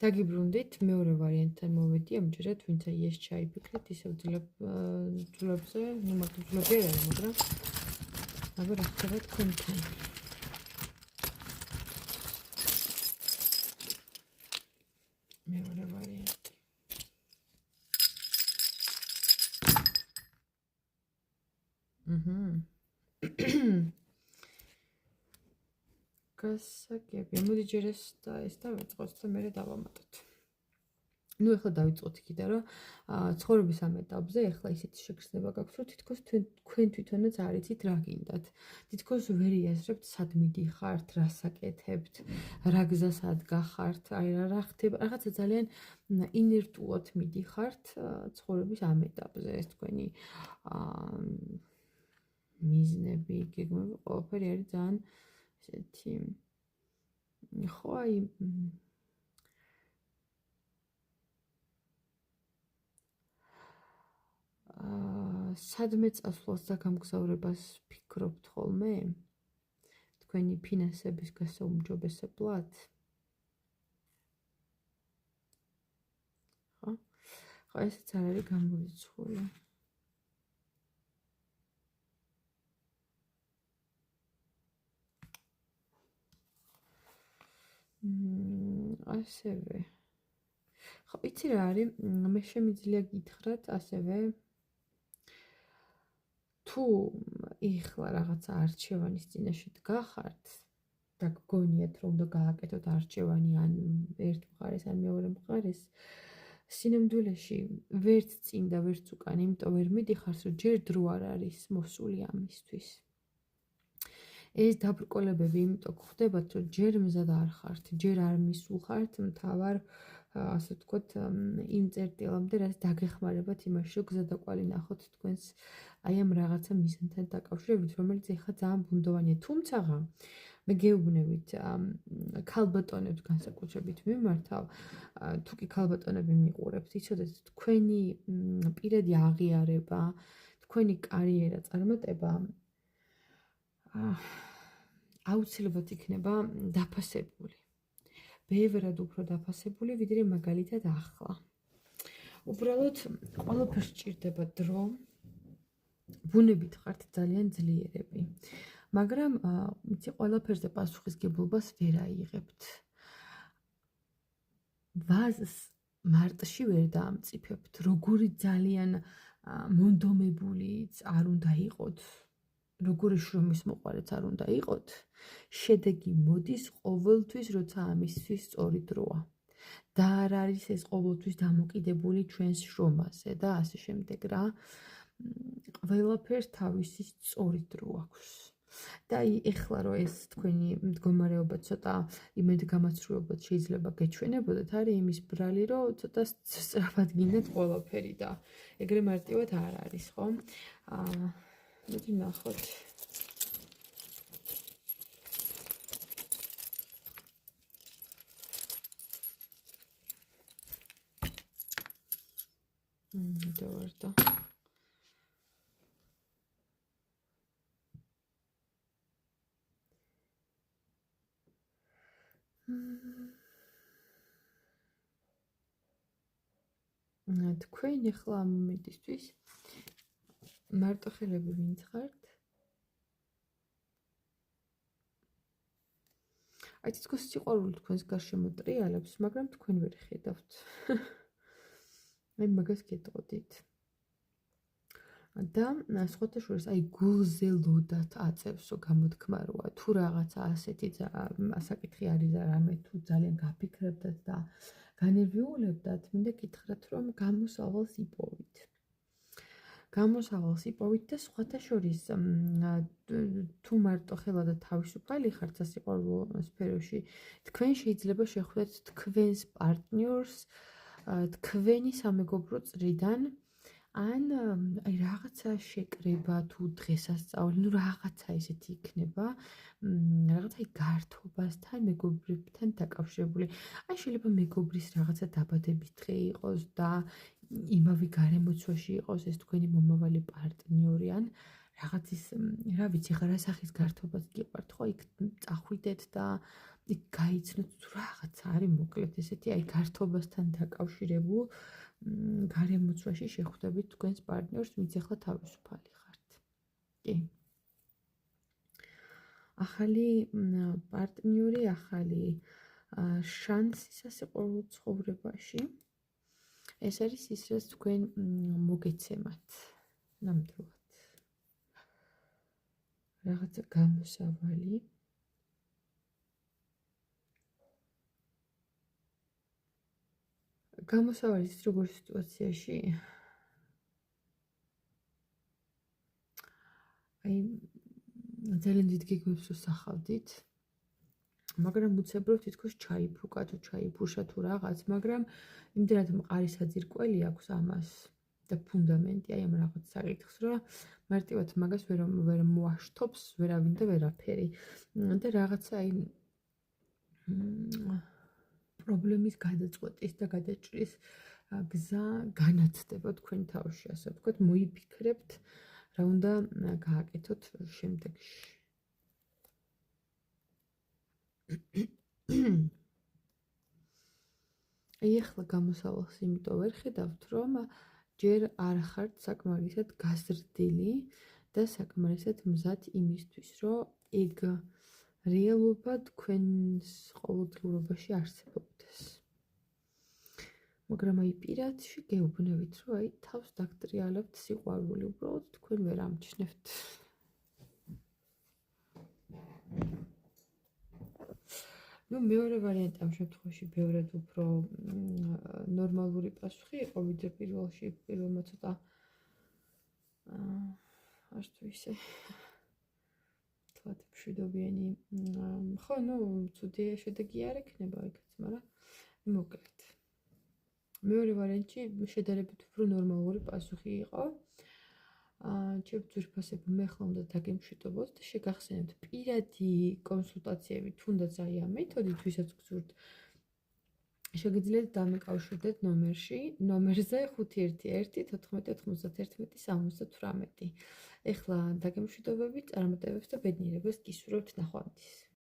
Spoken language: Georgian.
დაგიბრუნდით, მეორე ვარიანტთან მოვედი, ამჯერად ვინც აი ეს ჩაიფიქრეთ, ისევ ძვლებზე, ნუ მაგ ძვლები არ არის, მაგრამ აბა რა ხდება თქვენთან. მეორე ვარიანტი. გასაგებია, მოდი ჯერ ეს დავიწყოთ და მერე დავამატოთ. ნუ ახლა დავიწყოთ იქიდან, რომ ცხოვრების ამ ეტაპზე ახლა ისეთი შეგრძნება გაქვთ, რომ თითქოს თქვენ თვითონაც არ იცით რა გინდათ. თითქოს ვერ იაზრებთ სად მიდიხართ, რას აკეთებთ, რა გზას ადგახართ, აი რა ხდება, რაღაცა ძალიან ინერტულად მიდიხართ ცხოვრების ამ ეტაპზე. ეს თქვენი მიზნები, გეგმები, ყველაფერი არის ძალიან ესეთი ხო აი სადმე წასვლას და გამგზავრებას ფიქრობთ ხოლმე? თქვენი ფინანსების გასაუმჯობესებლად? ხო, ესეც არ არის გამორიცხული. ასევე. ხო, იცი რა არის? მე შემიძლია გითხრათ ასევე თუ ეხლა რაღაცა არჩევანის წინაშე დგახართ და გგონიათ რომ უნდა გააკეთოთ არჩევანი ან ერთ მხარეს ან მეორე მხარეს, სინამდვილეში ვერც წინ და ვერც უკან, იმიტომ ვერ მიდიხართ, რომ ჯერ დრო არ არის მოსული ამისთვის. ეს დაბრკოლებები იმიტომ გვხდებათ, რომ ჯერ მზად არ ხართ, ჯერ არ მისულ ხართ მთავარ ასე ვთქვათ, იმ წერტილამდე, რაც დაგეხმარებათ იმაში, რომ გზადაკვალი ნახოთ თქვენს აი ამ რაღაცა მიზანთან დაკავშირებით, რომელიც ეხლა ძალიან ბუნდოვანია. თუმცა მე გეუბნებით, ქალბატონებს განსაკუთრებით მიმართავ, თუ კი ქალბატონები მიყურებთ, იცოდეთ, თქვენი პირადი აღიარება, თქვენი კარიერა, წარმატება აუცილებლად იქნება დაფასებული. ბევრად უფრო დაფასებული, ვიდრე მაგალითად ახლა. უბრალოდ ყველაფერს სჭირდება დრო, ბუნებით ხართ ძალიან ძლიერები, მაგრამ იცი ყველაფერზე პასუხისგებლობას ვერ აიღებთ. ვაზს მარტში ვერ დაამწიფებთ, როგორი ძალიან მონდომებულიც არ უნდა იყოთ. როგორი შრომის მოყვარეც არ უნდა იყოთ, შედეგი მოდის ყოველთვის, როცა ამისთვის სწორი დროა. და არ არის ეს ყოველთვის დამოკიდებული ჩვენს შრომაზე და ასე შემდეგ რა. ყველაფერს თავისი სწორი დრო აქვს. და ეხლა რომ ეს თქვენი მდგომარეობა ცოტა იმედგამაცრუებლად შეიძლება გეჩვენებოდეთ, არის იმის ბრალი, რომ ცოტა სწრაფად გინდათ ყველაფერი და ეგრე მარტივად არ არის, ხო? მოდი ნახოთ. დავარდა. თქვენ ახლა ამ მომენტისთვის მარტოხელები ვინც ხართ? აი თითქოს სიყვარული თქვენს გარშემო ტრიალებს, მაგრამ თქვენ ვერ ხედავთ. აი მაგას გეტყოდით. და სხვათა შორის აი გულზე ლოდათ აწევსო გამოთქმა როა, თუ რაღაცა ასეთი საკითხი არის და რამე თუ ძალიან გაფიქრებდათ და განერვიულებდათ, მინდა გითხრათ, რომ გამოსავალს იპოვით. გამოსავალს იპოვით და სხვათა შორის თუ მარტო ხელა და თავისუფალი ხართ სასიყვარულო სფეროში, თქვენ შეიძლება შეხვდეთ თქვენს პარტნიორს თქვენი სამეგობრო წრიდან ან აი რაღაცა შეკრება თუ დღესასწაული, ნუ რაღაცა ისეთი იქნება, რაღაცა გართობასთან, მეგობრებთან დაკავშირებული. აი შეიძლება მეგობრის რაღაცა დაბადების დღე იყოს და იმავე გარემოცვაში იყოს ეს თქვენი მომავალი პარტნიორი ან რაღაც ის, რა ვიცი, ხა რა სახის გართობას გიყვართ, ხო იქ წახვიდეთ და იქ გაიცნოთ თუ რაღაცა არის მოკლედ ესეთი აი გართობასთან დაკავშირებულ გარემოცვაში შეხვდებით თქვენს პარტნიორს, ვინც ახლა თავისუფალი ხართ. კი. ახალი პარტნიორი, ახალი შანსი სასიყვარულო ცხოვრებაში. ეს არის ის, რაც თქვენ მოგეცემათ ნამდვილად. რაღაცა გამოსავალი. გამოსავალი ის როგორ სიტუაციაში? აი ძალიან დიდ გეგმებს უსახავდით, მაგრამ უცებრობ თითქოს ჩაიფუკა თუ ჩაიფუშა თუ რაღაც, მაგრამ იმდენად მყარი საძირკველი აქვს ამას და ფუნდამენტი აი ამ რაღაც საკითხს, რომ მარტივად მაგას ვერ მოაშთობს ვერავინ და ვერაფერი. და რაღაცა აი პრობლემის გადაწყვეტის და გადაჭრის გზა განაცდება თქვენ თავში, ასე ვთქვათ, მოიფიქრებთ, რა უნდა გააკეთოთ შემდეგში. ახლა გამოსავალს იმიტომ ვერ ხედავთ, რომ ჯერ არ ხართ საკმარისად გაზრდილი და საკმარისად მზად იმისთვის, რომ ეგ რეალობა თქვენს ყოველდღიურობაში არსებობდეს. მაგრამ აი პირადში გეუბნებით, რომ აი თავს დაგტრიალებთ სიყვარული, უბრალოდ თქვენ ვერ ამჩნევთ. ну მეორე ვარიანტი ამ შემთხვევაში ბევრად უფრო ნორმალური პასუხი იყო, ვიდრე პირველმა ცოტა არ თუ ისე თვათ მშვიდობიანი ხო, ცუდი შედეგი არ ექნება იქაც, მაგრამ მოკლედ. მეორე ვარიანტი შედარებით უფრო ნორმალური პასუხი იყო. ჩემს ძვირფასებო მე ახლა უნდა დაგემშვიდობოთ და შეგახსენებთ პირადი კონსულტაციები, თუნდაც აი ამ მეთოდით, ვისაც გსურთ, შეგიძლიათ დამეკავშირდეთ ნომერზე 511-91-78. ეხლა დაგემშვიდობებით, წარმატებებს და ბედნიერებას გისურვებთ ნახვამდის.